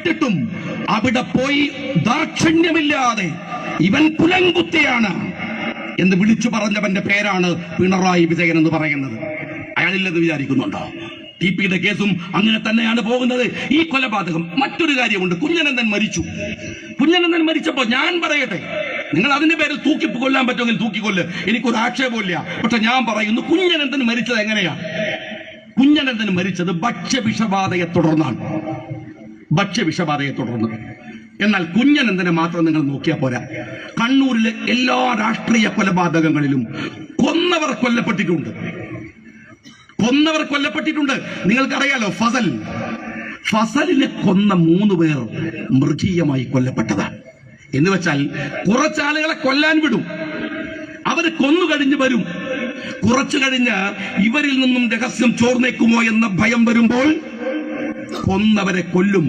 കേട്ടിട്ടും അവിടെ പോയി ദാക്ഷിണ്യമില്ലാതെ ഇവൻ കുലങ്കുത്തിയാണ് എന്ന് വിളിച്ചു പറഞ്ഞവന്റെ പേരാണ് പിണറായി വിജയൻ എന്ന് പറയുന്നത്. അയാളില്ലെന്ന് വിചാരിക്കുന്നുണ്ടോ? ടിപിയുടെ കേസും അങ്ങനെ തന്നെയാണ് പോകുന്നത്. ഈ കൊലപാതകം മറ്റൊരു കാര്യമുണ്ട്. കുഞ്ഞനന്ദൻ മരിച്ചു. കുഞ്ഞനന്ദൻ മരിച്ചപ്പോ ഞാൻ പറയട്ടെ, നിങ്ങൾ അതിന്റെ പേരിൽ തൂക്കി കൊല്ലാൻ പറ്റുമെങ്കിൽ തൂക്കിക്കൊല്ല്, എനിക്കൊരു ആക്ഷേപമില്ല. പക്ഷെ ഞാൻ പറയുന്നു, കുഞ്ഞനന്ദൻ മരിച്ചത് എങ്ങനെയാണ്? കുഞ്ഞനന്ദൻ മരിച്ചത് ഭക്ഷ്യവിഷബാധയെ തുടർന്നാണ്. ഭക്ഷ്യവിഷബാധയെ തുടർന്ന്. എന്നാൽ കുഞ്ഞനന്ദനെ മാത്രം നിങ്ങൾ നോക്കിയാൽ പോരാ. കണ്ണൂരിലെ എല്ലാ രാഷ്ട്രീയ കൊലപാതകങ്ങളിലും കൊന്നവർ കൊല്ലപ്പെട്ടിട്ടുണ്ട്. നിങ്ങൾക്കറിയാലോ, ഫസലിനെ കൊന്ന 3 പേർ മൃഗീയമായി കൊല്ലപ്പെട്ടതാണ്. എന്ന് വെച്ചാൽ കുറച്ചാളുകളെ കൊല്ലാൻ വിടും, അവര് കൊന്നു കഴിഞ്ഞ് വരും. കുറച്ചു കഴിഞ്ഞ് ഇവരിൽ നിന്നും രഹസ്യം ചോർന്നേക്കുമോ എന്ന ഭയം വരുമ്പോൾ കൊന്നവരെ കൊല്ലും.